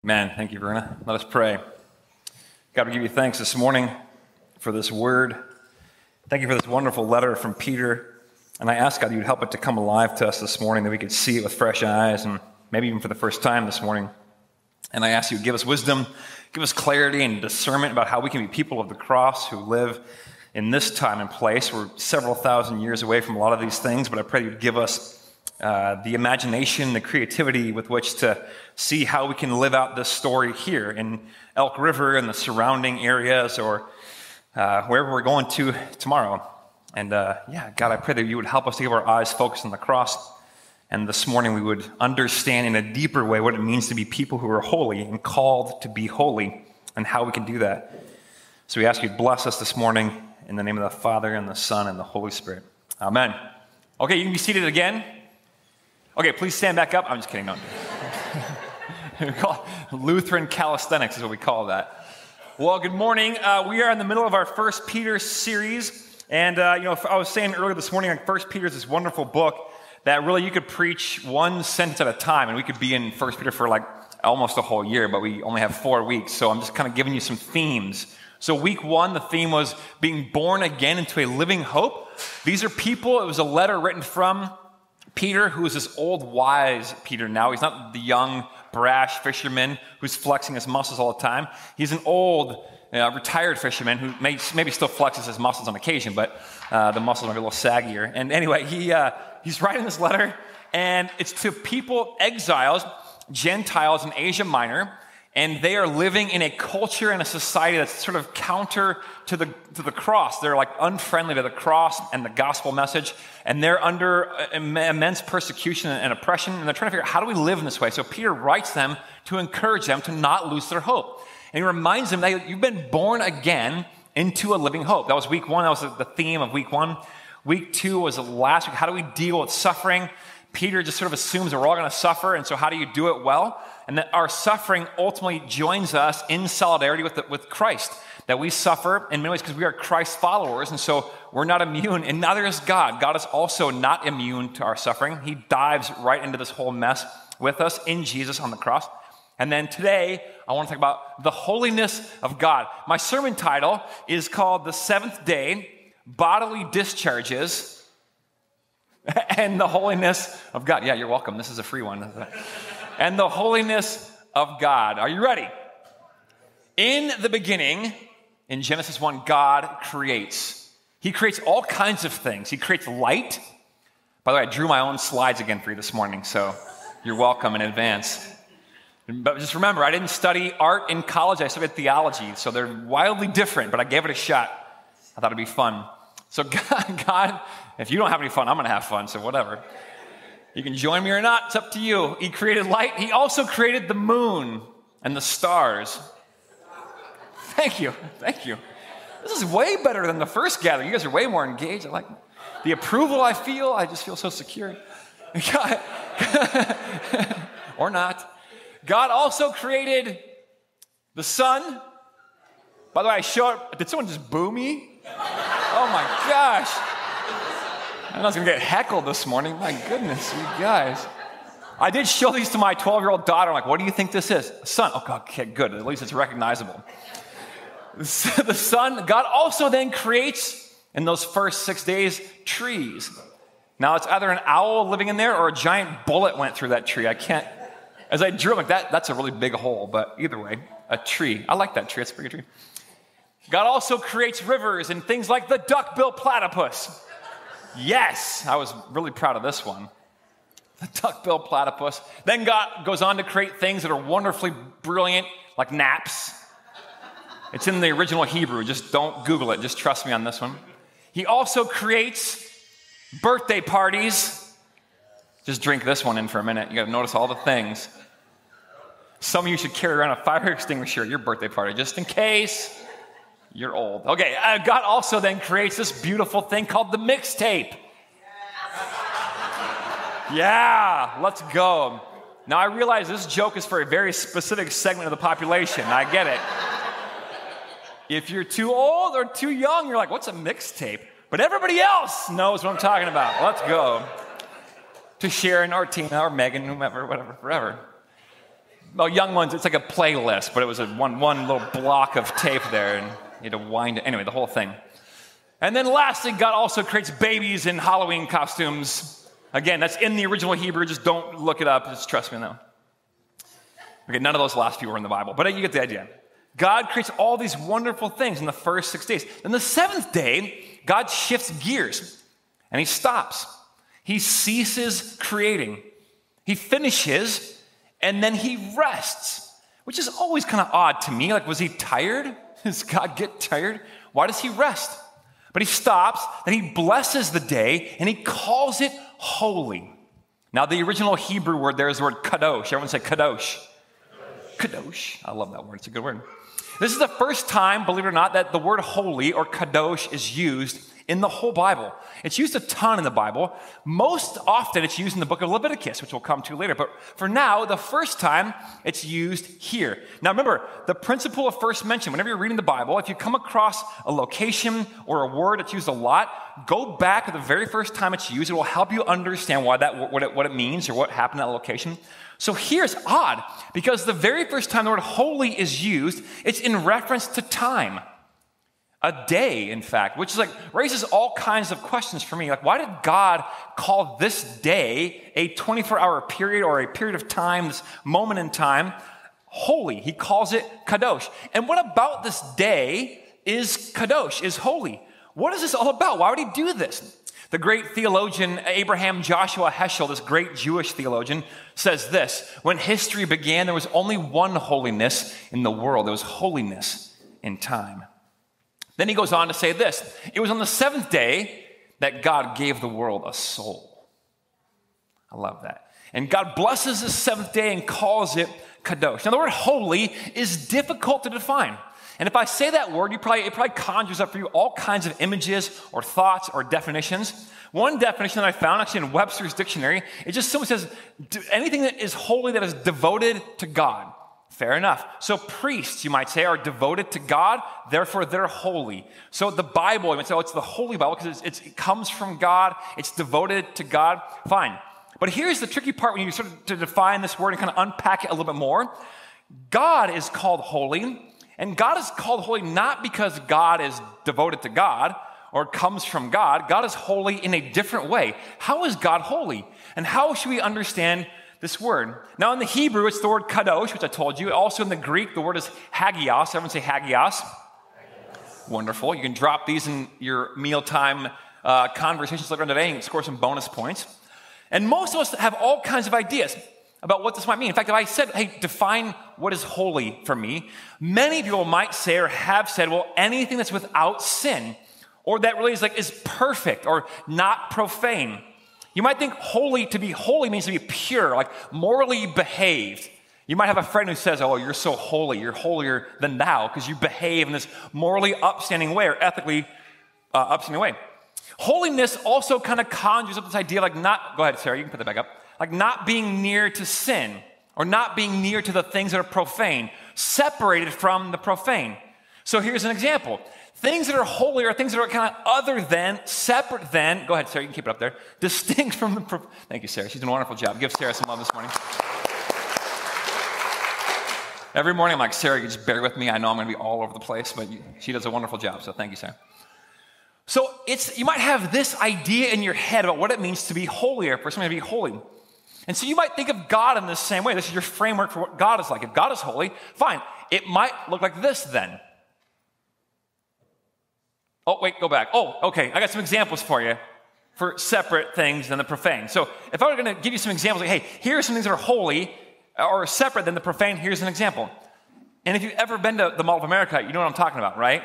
Man, thank you, Verna. Let us pray. God, we give you thanks this morning for this word. Thank you for this wonderful letter from Peter. And I ask God you'd help it to come alive to us this morning, that we could see it with fresh eyes, and maybe even for the first time this morning. And I ask you to give us wisdom, give us clarity and discernment about how we can be people of the cross who live in this time and place. We're several thousand years away from a lot of these things, but I pray you'd give us the imagination, the creativity with which to see how we can live out this story here in Elk River and the surrounding areas, or wherever we're going to tomorrow. And God, I pray that you would help us to keep our eyes focused on the cross. And this morning we would understand in a deeper way what it means to be people who are holy and called to be holy, and how we can do that. So we ask you to bless us this morning in the name of the Father and the Son and the Holy Spirit. Amen. Okay, you can be seated again. Okay, please stand back up. I'm just kidding. No. We call it Lutheran calisthenics is what we call that. Well, good morning. We are in the middle of our First Peter series. And, I was saying earlier this morning, First Peter is this wonderful book that really you could preach one sentence at a time. And we could be in First Peter for like almost a whole year, but we only have 4 weeks. So I'm just kind of giving you some themes. So week 1, the theme was being born again into a living hope. These are people, it was a letter written from Peter, who is this old, wise Peter now. He's not the young, brash fisherman who's flexing his muscles all the time. He's an old, retired fisherman who maybe still flexes his muscles on occasion, but the muscles might be a little saggier. And anyway, he's writing this letter, and it's to people, exiles, gentiles in Asia Minor, and they are living in a culture and a society that's sort of counter to the cross. They're like unfriendly to the cross and the gospel message, and they're under immense persecution and oppression, and they're trying to figure out, how do we live in this way? So Peter writes them to encourage them to not lose their hope. And he reminds them that you've been born again into a living hope. That was week 1. That was the theme of week 1. Week 2 was last week. How do we deal with suffering? Peter just sort of assumes that we're all going to suffer, and so how do you do it well? And that our suffering ultimately joins us in solidarity with Christ. That we suffer in many ways because we are Christ's followers, and so we're not immune, and neither is God. God is also not immune to our suffering. He dives right into this whole mess with us in Jesus on the cross. And then today, I want to talk about the holiness of God. My sermon title is called The Seventh Day, Bodily Discharges, and the Holiness of God. Yeah, you're welcome. This is a free one. And the holiness of God. Are you ready? In the beginning, in Genesis 1, God creates. He creates all kinds of things. He creates light. By the way, I drew my own slides again for you this morning, so you're welcome in advance. But just remember, I didn't study art in college. I studied theology, so they're wildly different, but I gave it a shot. I thought it'd be fun. So God, if you don't have any fun, I'm going to have fun, so whatever. You can join me or not. It's up to you. He created light. He also created the moon and the stars. Thank you. Thank you. This is way better than the first gathering. You guys are way more engaged. I like the approval I feel. I just feel so secure. Or not. God also created the sun. By the way, did someone just boo me? Oh my gosh. I was going to get heckled this morning. My goodness, you guys. I did show these to my 12-year-old daughter. I'm like, what do you think this is? Sun. Oh, okay, good. At least it's recognizable. The sun, God also then creates, in those first 6 days, trees. Now, it's either an owl living in there or a giant bullet went through that tree. I can't, as I drew, I'm like, that's a really big hole. But either way, a tree. I like that tree. It's a pretty tree. God also creates rivers and things like the duck-billed platypus. Yes, I was really proud of this one. The duck-billed platypus. Then God goes on to create things that are wonderfully brilliant, like naps. It's in the original Hebrew. Just don't Google it. Just trust me on this one. He also creates birthday parties. Just drink this one in for a minute. You got to notice all the things. Some of you should carry around a fire extinguisher at your birthday party, just in case. You're old. Okay, God also then creates this beautiful thing called the mixtape. Yeah, let's go. Now, I realize this joke is for a very specific segment of the population. I get it. If you're too old or too young, you're like, what's a mixtape? But everybody else knows what I'm talking about. Let's go. To Sharon or Tina or Megan, whomever, whatever, forever. Well, young ones, it's like a playlist, but it was one little block of tape there, and you had to wind it. Anyway, the whole thing. And then lastly, God also creates babies in Halloween costumes. Again, that's in the original Hebrew. Just don't look it up. Just trust me on that one. Okay, none of those last few were in the Bible, but you get the idea. God creates all these wonderful things in the first 6 days. Then the seventh day, God shifts gears, and he stops. He ceases creating. He finishes, and then he rests, which is always kind of odd to me. Like, was he tired? Does God get tired? Why does he rest? But he stops, then he blesses the day, and he calls it holy. Now, the original Hebrew word there is the word kadosh. Everyone say kadosh. Kadosh. I love that word. It's a good word. This is the first time, believe it or not, that the word holy or kadosh is used in the whole Bible. It's used a ton in the Bible. Most often it's used in the book of Leviticus, which we'll come to later. But for now, the first time it's used here. Now remember, the principle of first mention, whenever you're reading the Bible, if you come across a location or a word that's used a lot, go back to the very first time it's used. It will help you understand what it means or what happened at that location. So here's odd, because the very first time the word holy is used, it's in reference to time. A day, in fact, which is like raises all kinds of questions for me. Like, why did God call this day a 24-hour period or a period of time, this moment in time, holy? He calls it kadosh. And what about this day is kadosh, is holy? What is this all about? Why would he do this? The great theologian Abraham Joshua Heschel, this great Jewish theologian, says this: when history began, there was only one holiness in the world. There was holiness in time. Then he goes on to say this: it was on the seventh day that God gave the world a soul. I love that. And God blesses the seventh day and calls it kadosh. Now, the word holy is difficult to define. And if I say that word, it probably conjures up for you all kinds of images or thoughts or definitions. One definition that I found actually in Webster's dictionary, it just simply says anything that is holy that is devoted to God. Fair enough. So priests, you might say, are devoted to God, therefore they're holy. So the Bible, you might say, oh, it's the Holy Bible because it comes from God, it's devoted to God. Fine. But here's the tricky part when you sort of to define this word and kind of unpack it a little bit more. God is called holy, and God is called holy not because God is devoted to God or comes from God. God is holy in a different way. How is God holy? And how should we understand this word? Now, in the Hebrew, it's the word kadosh, which I told you. Also in the Greek, the word is hagias. Everyone say hagias. Wonderful. You can drop these in your mealtime conversations later on today and score some bonus points. And most of us have all kinds of ideas about what this might mean. In fact, if I said, hey, define what is holy for me, many people might say or have said, well, anything that's without sin, or that really is perfect or not profane. You might think to be holy means to be pure, like morally behaved. You might have a friend who says, oh, you're so holy, you're holier than thou, because you behave in this morally upstanding way or ethically upstanding way. Holiness also kind of conjures up this idea like go ahead, Sarah, you can put that back up, like not being near to sin or not being near to the things that are profane, separated from the profane. So here's an example. Things that are holy are things that are kind of other than, separate than, go ahead, Sarah, you can keep it up there, distinct from the, thank you, Sarah, she's doing a wonderful job. Give Sarah some love this morning. Every morning I'm like, Sarah, you just bear with me. I know I'm going to be all over the place, but she does a wonderful job, so thank you, Sarah. So you might have this idea in your head about what it means to be holy or for something to be holy. And so you might think of God in the same way. This is your framework for what God is like. If God is holy, fine. It might look like this then. Oh, wait, go back. Oh, okay, I got some examples for you for separate things than the profane. So if I were going to give you some examples, like, hey, here are some things that are holy or separate than the profane, here's an example. And if you've ever been to the Mall of America, you know what I'm talking about, right?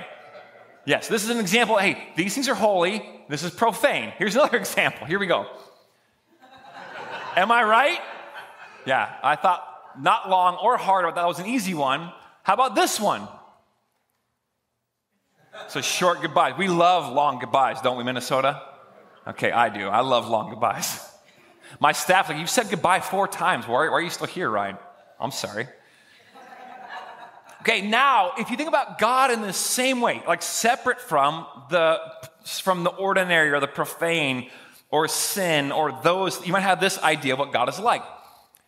Yes, this is an example. Hey, these things are holy. This is profane. Here's another example. Here we go. Am I right? Yeah, I thought not long or hard about that. That was an easy one. How about this one? So short goodbyes. We love long goodbyes, don't we, Minnesota? Okay, I do. I love long goodbyes. My staff's like, you've said goodbye 4 times. Why are you still here, Ryan? I'm sorry. Okay, now, if you think about God in the same way, like separate from the ordinary or the profane or sin or those, you might have this idea of what God is like.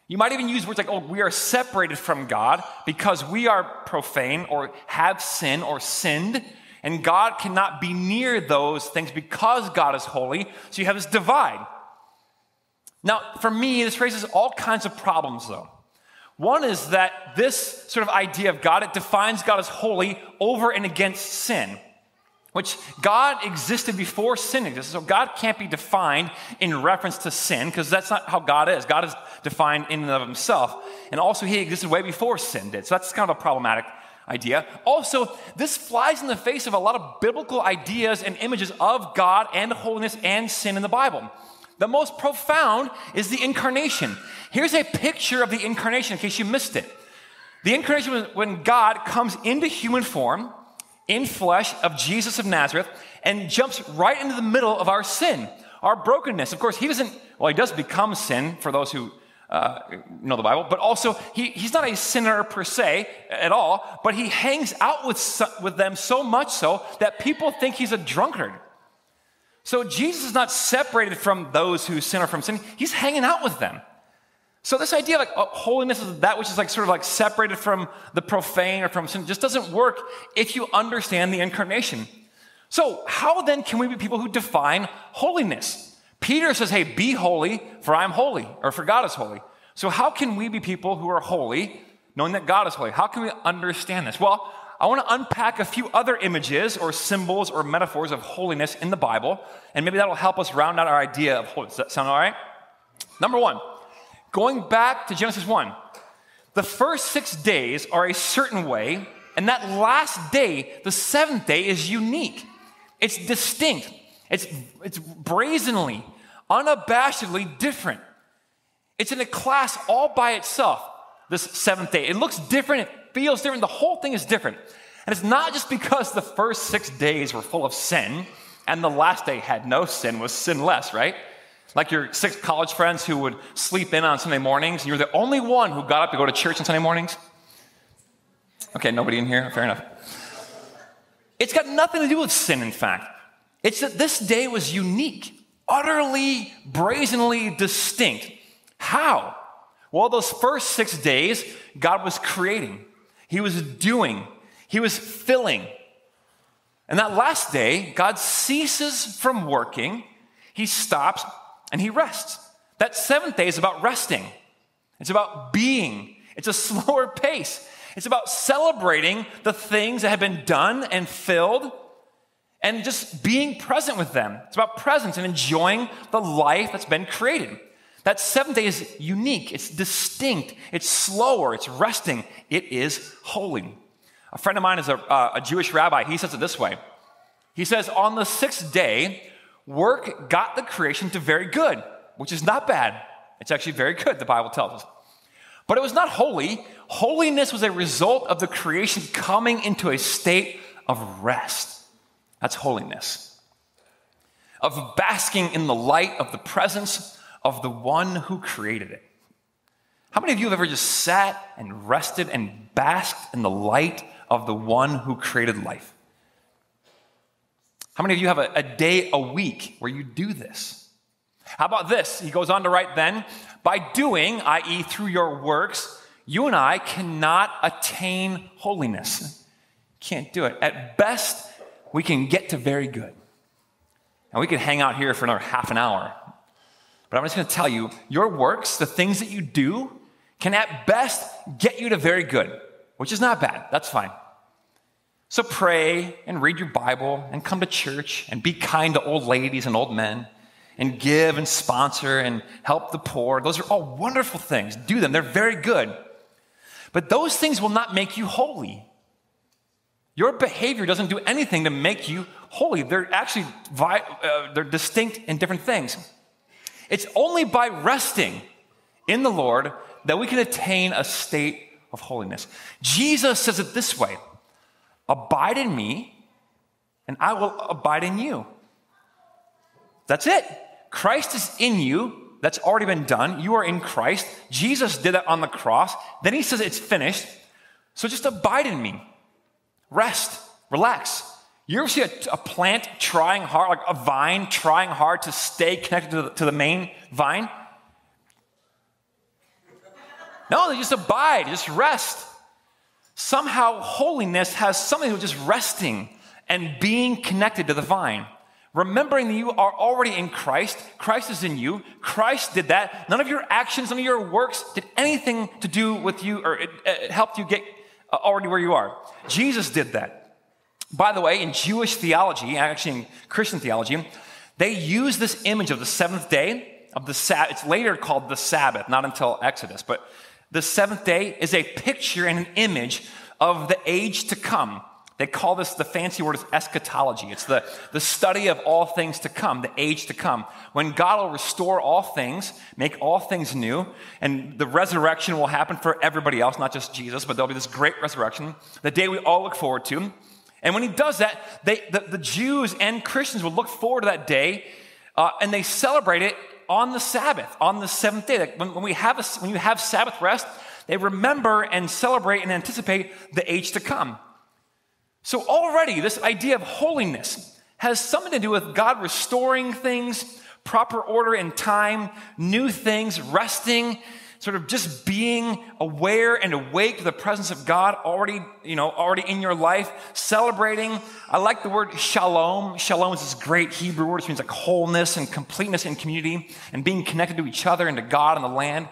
You might even use words like, oh, we are separated from God because we are profane or have sin or sinned, and God cannot be near those things because God is holy. So you have this divide. Now, for me, this raises all kinds of problems, though. One is that this sort of idea of God, it defines God as holy over and against sin, which God existed before sin existed. So God can't be defined in reference to sin because that's not how God is. God is defined in and of himself. And also he existed way before sin did. So that's kind of a problematic idea. Also, this flies in the face of a lot of biblical ideas and images of God and holiness and sin in the Bible. The most profound is the incarnation. Here's a picture of the incarnation in case you missed it. The incarnation was when God comes into human form, in flesh of Jesus of Nazareth, and jumps right into the middle of our sin, our brokenness. Of course, he does become sin for those who know the Bible, but also he's not a sinner per se at all, but he hangs out with them so much so that people think he's a drunkard. So Jesus is not separated from those who sin or from sin. He's hanging out with them. So this idea of holiness is that which is sort of separated from the profane or from sin just doesn't work if you understand the incarnation. So how then can we be people who define holiness? Peter says, hey, be holy for I'm holy, or for God is holy. So how can we be people who are holy knowing that God is holy? How can we understand this? Well, I want to unpack a few other images or symbols or metaphors of holiness in the Bible, and maybe that'll help us round out our idea of holiness. Does that sound all right? Number one, going back to Genesis 1, the first 6 days are a certain way, and that last day, the seventh day, is unique. It's distinct. It's brazenly, unabashedly different. It's in a class all by itself, this seventh day. It looks different. It feels different. The whole thing is different. And it's not just because the first 6 days were full of sin and the last day had no sin, was sinless, right? Like your 6 college friends who would sleep in on Sunday mornings, and you're the only one who got up to go to church on Sunday mornings. Okay, nobody in here? Fair enough. It's got nothing to do with sin, in fact. It's that this day was unique, utterly, brazenly distinct. How? Well, those first 6 days, God was creating. He was doing. He was filling. And that last day, God ceases from working. He stops and he rests. That seventh day is about resting. It's about being. It's a slower pace. It's about celebrating the things that have been done and filled and just being present with them. It's about presence and enjoying the life that's been created. That seventh day is unique. It's distinct. It's slower. It's resting. It is holy. A friend of mine is a Jewish rabbi. He says it this way. He says, on the 6th day, work got the creation to very good, which is not bad. It's actually very good, the Bible tells us. But it was not holy. Holiness was a result of the creation coming into a state of rest. That's holiness. Of basking in the light of the presence of the one who created it. How many of you have ever just sat and rested and basked in the light of the one who created life? How many of you have a day a week where you do this? How about this? He goes on to write then, by doing, i.e. through your works, you and I cannot attain holiness. Can't do it. At best, we can get to very good. And we could hang out here for another half an hour. But I'm just going to tell you, your works, the things that you do, can at best get you to very good, which is not bad. That's fine. So pray and read your Bible and come to church and be kind to old ladies and old men and give and sponsor and help the poor. Those are all wonderful things. Do them. They're very good. But those things will not make you holy. Your behavior doesn't do anything to make you holy. They're actually they're distinct and different things. It's only by resting in the Lord that we can attain a state of holiness. Jesus says it this way, abide in me, and I will abide in you. That's it. Christ is in you. That's already been done. You are in Christ. Jesus did that on the cross. Then he says it's finished. So just abide in me. Rest. Relax. You ever see a plant trying hard, like a vine trying hard to stay connected to the main vine? No, they just abide, just rest. Somehow holiness has something to do with just resting and being connected to the vine. Remembering that you are already in Christ. Christ is in you. Christ did that. None of your actions, none of your works did anything to do with you, or it helped you get already where you are. Jesus did that. By the way, in Jewish theology, actually in Christian theology, they use this image of the seventh day of the Sabbath. It's later called the Sabbath, not until Exodus, but the seventh day is a picture and an image of the age to come. They call this, the fancy word is eschatology. It's the study of all things to come, the age to come. When God will restore all things, make all things new, and the resurrection will happen for everybody else, not just Jesus, but there'll be this great resurrection, the day we all look forward to. And when he does that, the Jews and Christians will look forward to that day, and they celebrate it on the Sabbath, on the seventh day. Like when you have Sabbath rest, they remember and celebrate and anticipate the age to come. So already this idea of holiness has something to do with God restoring things, proper order and time, new things, resting, sort of just being aware and awake to the presence of God already in your life, celebrating. I like the word shalom. Shalom is this great Hebrew word, which means like wholeness and completeness in community and being connected to each other and to God and the land.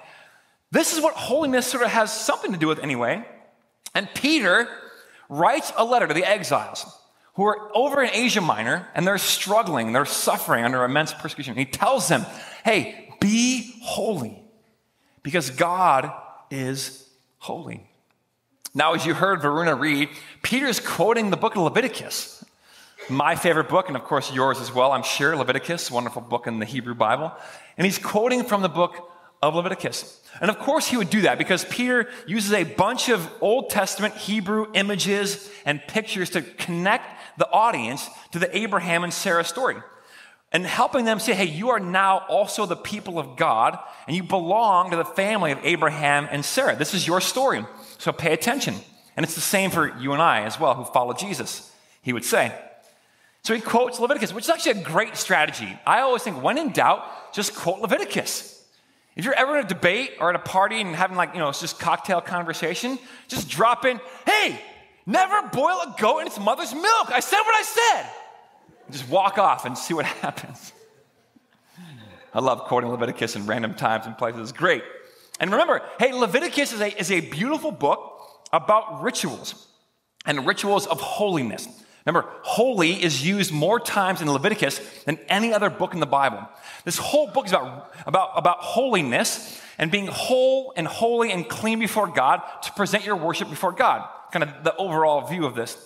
This is what holiness sort of has something to do with anyway. And Peter writes a letter to the exiles who are over in Asia Minor, and they're struggling, they're suffering under immense persecution. And he tells them, hey, be holy, because God is holy. Now, as you heard Varuna read, Peter's quoting the book of Leviticus, my favorite book, and of course yours as well, I'm sure, Leviticus, wonderful book in the Hebrew Bible. And he's quoting from the book of Leviticus. And of course he would do that because Peter uses a bunch of Old Testament Hebrew images and pictures to connect the audience to the Abraham and Sarah story. And helping them say, hey, you are now also the people of God, and you belong to the family of Abraham and Sarah. This is your story, so pay attention. And it's the same for you and I as well, who follow Jesus, he would say. So he quotes Leviticus, which is actually a great strategy. I always think, when in doubt, just quote Leviticus. If you're ever in a debate or at a party and having it's just cocktail conversation, just drop in, hey, never boil a goat in its mother's milk. I said what I said. Just walk off and see what happens. I love quoting Leviticus in random times and places. It's great. And remember, hey, Leviticus is a beautiful book about rituals and rituals of holiness. Remember, holy is used more times in Leviticus than any other book in the Bible. This whole book is about holiness and being whole and holy and clean before God to present your worship before God. Kind of the overall view of this.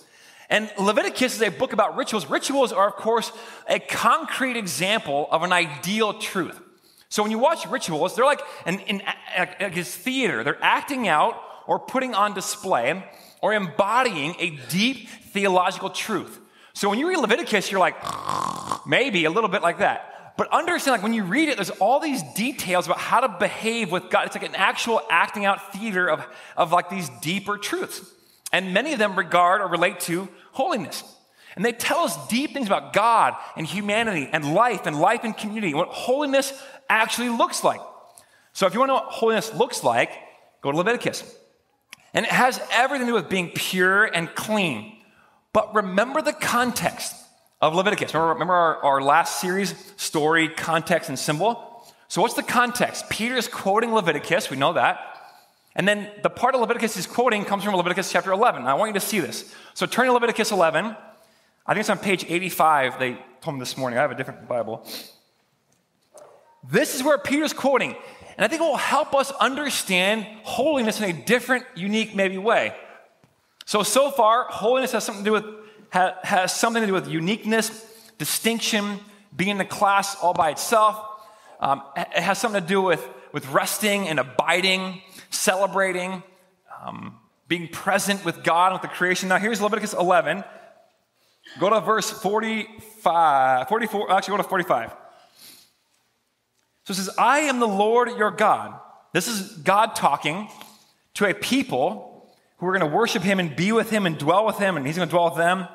And Leviticus is a book about rituals. Rituals are, of course, a concrete example of an ideal truth. So when you watch rituals, they're like a theater. They're acting out or putting on display or embodying a deep theological truth. So when you read Leviticus, you're like, maybe a little bit like that. But understand, when you read it, there's all these details about how to behave with God. It's like an actual acting out theater of these deeper truths. And many of them regard or relate to holiness. And they tell us deep things about God and humanity and life in community, what holiness actually looks like. So if you want to know what holiness looks like, go to Leviticus. And it has everything to do with being pure and clean. But remember the context of Leviticus. Remember our last series, story, context, and symbol? So what's the context? Peter's quoting Leviticus, we know that. And then the part of Leviticus he's quoting comes from Leviticus chapter 11. Now, I want you to see this. So turn to Leviticus 11. I think it's on page 85. They told me this morning. I have a different Bible. This is where Peter's quoting. And I think it will help us understand holiness in a different, unique, maybe way. So far, holiness has something to do with uniqueness, distinction, being in a class all by itself. It has something to do with resting and abiding, celebrating, being present with God and with the creation. Now, here's Leviticus 11. Go to verse 44, actually go to 45. So it says, I am the Lord your God. This is God talking to a people who are going to worship him and be with him and dwell with him, and he's going to dwell with them.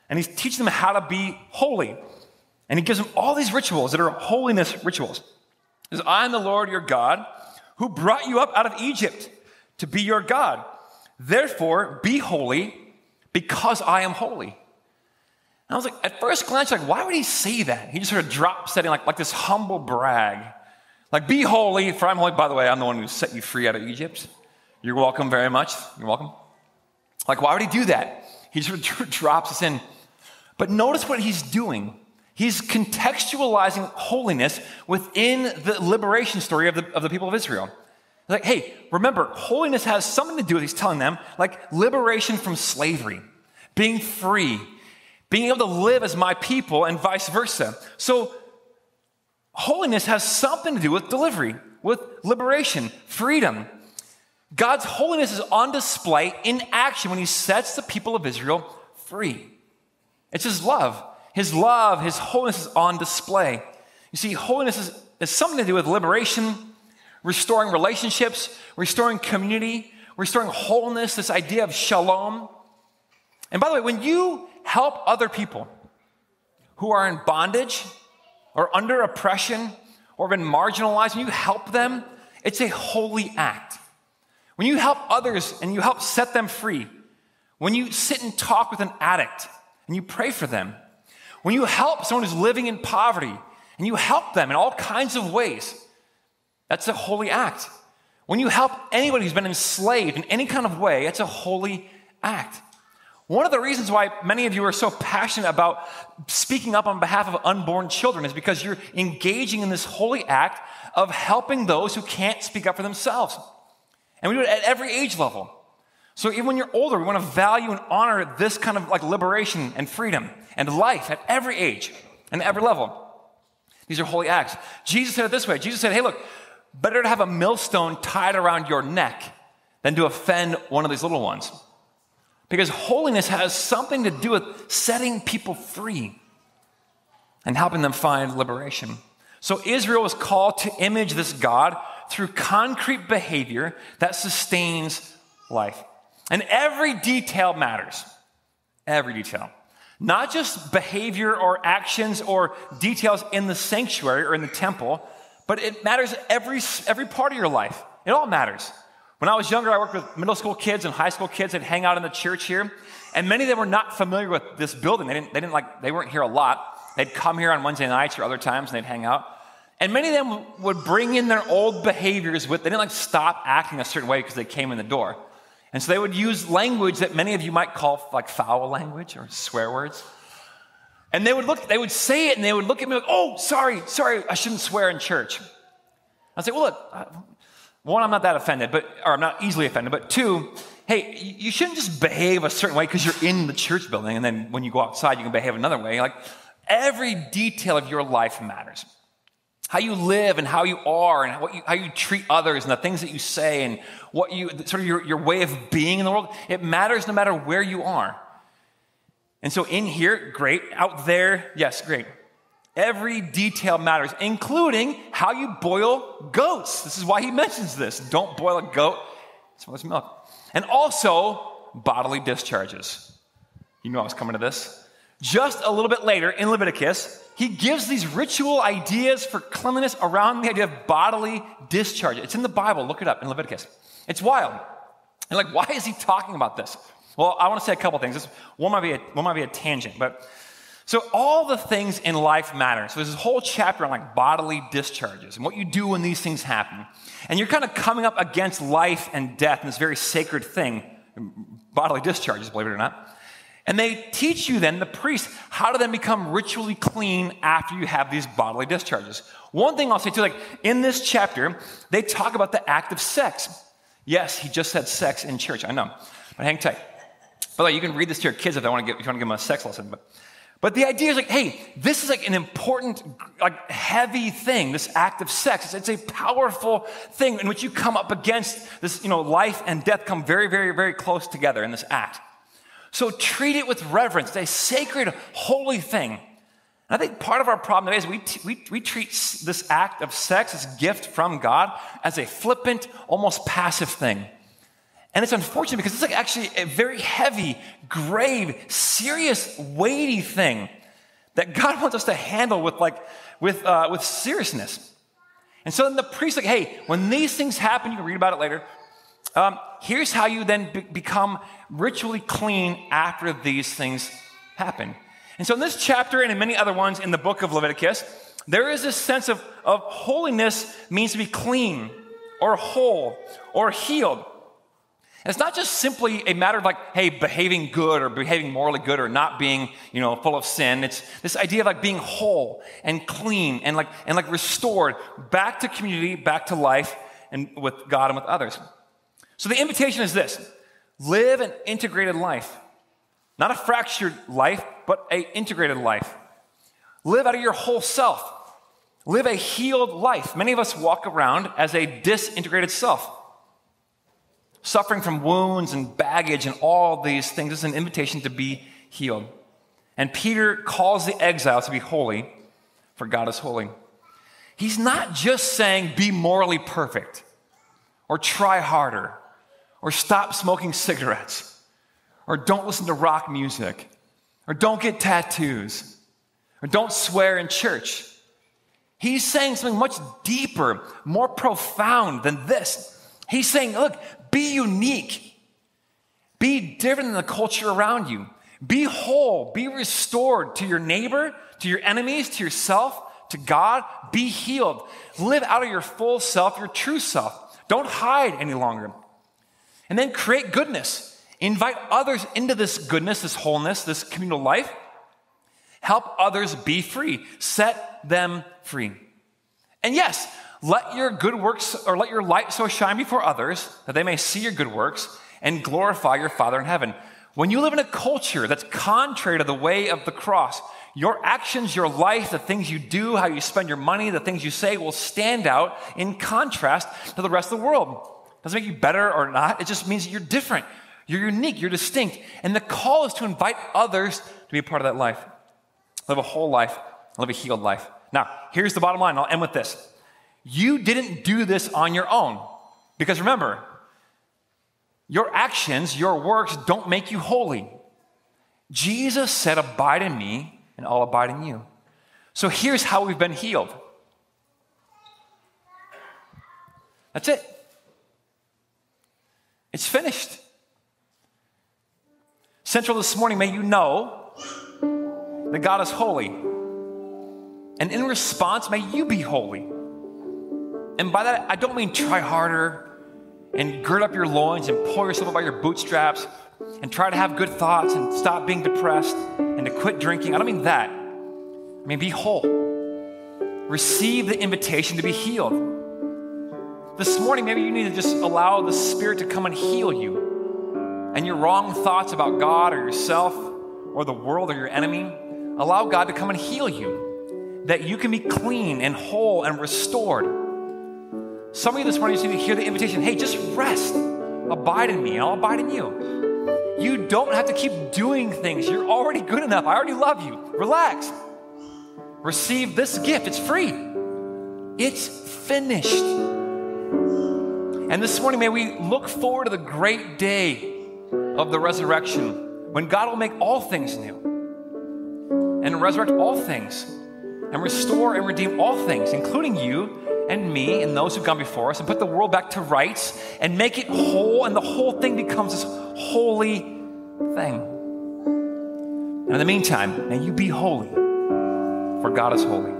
And he's teaching them how to be holy. And he gives them all these rituals that are holiness rituals. He says, I am the Lord your God, who brought you up out of Egypt to be your God. Therefore, be holy because I am holy. And I was like, at first glance, like, why would he say that? He just sort of drops that in like this humble brag. Like, be holy, for I'm holy. By the way, I'm the one who set you free out of Egypt. You're welcome very much. You're welcome. Like, why would he do that? He sort of drops us in. But notice what he's doing. He's contextualizing holiness within the liberation story of the people of Israel. Like, hey, remember, holiness has something to do with, he's telling them, like liberation from slavery, being free, being able to live as my people and vice versa. So holiness has something to do with delivery, with liberation, freedom. God's holiness is on display in action when he sets the people of Israel free. It's his love. His love, his holiness is on display. You see, holiness is something to do with liberation, restoring relationships, restoring community, restoring wholeness, this idea of shalom. And by the way, when you help other people who are in bondage or under oppression or been marginalized, when you help them, it's a holy act. When you help others and you help set them free, when you sit and talk with an addict and you pray for them, when you help someone who's living in poverty and you help them in all kinds of ways, that's a holy act. When you help anybody who's been enslaved in any kind of way, it's a holy act. One of the reasons why many of you are so passionate about speaking up on behalf of unborn children is because you're engaging in this holy act of helping those who can't speak up for themselves. And we do it at every age level. So even when you're older, we want to value and honor this kind of like liberation and freedom and life at every age and every level. These are holy acts. Jesus said it this way. Jesus said, hey, look, better to have a millstone tied around your neck than to offend one of these little ones. Because holiness has something to do with setting people free and helping them find liberation. So Israel was called to image this God through concrete behavior that sustains life. And every detail matters. Every detail. Not just behavior or actions or details in the sanctuary or in the temple, but it matters every part of your life. It all matters. When I was younger, I worked with middle school kids and high school kids that hang out in the church here, and many of them were not familiar with this building. They weren't here a lot. They'd come here on Wednesday nights or other times and they'd hang out. And many of them would bring in their old behaviors they didn't stop acting a certain way because they came in the door. And so they would use language that many of you might call like foul language or swear words. And they would say it and they would look at me like, oh, sorry, I shouldn't swear in church. I'd say, well, look, one, I'm not that offended, or I'm not easily offended, but two, hey, you shouldn't just behave a certain way because you're in the church building and then when you go outside, you can behave another way. Like every detail of your life matters. How you live and how you are and how you treat others and the things that you say and what sort of your way of being in the world, it matters no matter where you are. And so in here, great. Out there, yes, great. Every detail matters, including how you boil goats. This is why he mentions this. Don't boil a goat. It's less milk. And also, bodily discharges. You know I was coming to this. Just a little bit later in Leviticus, he gives these ritual ideas for cleanliness around the idea of bodily discharge. It's in the Bible. Look it up in Leviticus. It's wild. And like, why is he talking about this? Well, I want to say a couple things. One might be a tangent, but so all the things in life matter. So there's this whole chapter on like bodily discharges and what you do when these things happen. And you're kind of coming up against life and death and this very sacred thing, bodily discharges, believe it or not. And they teach you then, the priest, how to then become ritually clean after you have these bodily discharges. One thing I'll say too, like in this chapter, they talk about the act of sex. Yes, he just said sex in church, I know, but hang tight. By the way, you can read this to your kids if you want to give them a sex lesson. But the idea is like, hey, this is like an important, like heavy thing, this act of sex. It's a powerful thing in which you come up against this, life and death come very, very, very close together in this act. So treat it with reverence. It's a sacred, holy thing. And I think part of our problem today is we treat this act of sex, this gift from God, as a flippant, almost passive thing. And it's unfortunate because it's like actually a very heavy, grave, serious, weighty thing that God wants us to handle with seriousness. And so then the priest's like, hey, when these things happen, you can read about it later, here's how you then become ritually clean after these things happen. And so in this chapter and in many other ones in the book of Leviticus, there is this sense of holiness means to be clean or whole or healed. And it's not just simply a matter of like, hey, behaving good or behaving morally good or not being, full of sin. It's this idea of like being whole and clean and like restored back to community, back to life and with God and with others. So the invitation is this: live an integrated life. Not a fractured life, but an integrated life. Live out of your whole self. Live a healed life. Many of us walk around as a disintegrated self, suffering from wounds and baggage and all these things. It's an invitation to be healed. And Peter calls the exiles to be holy, for God is holy. He's not just saying be morally perfect, or try harder, or stop smoking cigarettes, or don't listen to rock music, or don't get tattoos, or don't swear in church. He's saying something much deeper, more profound than this. He's saying, look, be unique. Be different than the culture around you. Be whole. Be restored to your neighbor, to your enemies, to yourself, to God. Be healed. Live out of your full self, your true self. Don't hide any longer. And then create goodness. Invite others into this goodness, this wholeness, this communal life. Help others be free. Set them free. And yes, let your good works, or let your light so shine before others that they may see your good works and glorify your Father in heaven. When you live in a culture that's contrary to the way of the cross, your actions, your life, the things you do, how you spend your money, the things you say will stand out in contrast to the rest of the world. Doesn't make you better or not. It just means you're different. You're unique. You're distinct. And the call is to invite others to be a part of that life. Live a whole life. Live a healed life. Now, here's the bottom line. I'll end with this. You didn't do this on your own. Because remember, your actions, your works don't make you holy. Jesus said, abide in me and I'll abide in you. So here's how we've been healed. That's it. It's finished. Central this morning, may you know that God is holy. And in response, may you be holy. And by that, I don't mean try harder and gird up your loins and pull yourself up by your bootstraps and try to have good thoughts and stop being depressed and to quit drinking. I don't mean that. I mean, be whole. Receive the invitation to be healed. This morning, maybe you need to just allow the Spirit to come and heal you. And your wrong thoughts about God or yourself or the world or your enemy, allow God to come and heal you, that you can be clean and whole and restored. Some of you this morning just need to hear the invitation, hey, just rest. Abide in me, and I'll abide in you. You don't have to keep doing things. You're already good enough. I already love you. Relax. Receive this gift. It's free. It's finished. And this morning, may we look forward to the great day of the resurrection, when God will make all things new and resurrect all things and restore and redeem all things, including you and me and those who've gone before us, and put the world back to rights and make it whole, and the whole thing becomes this holy thing. And in the meantime, may you be holy, for God is holy.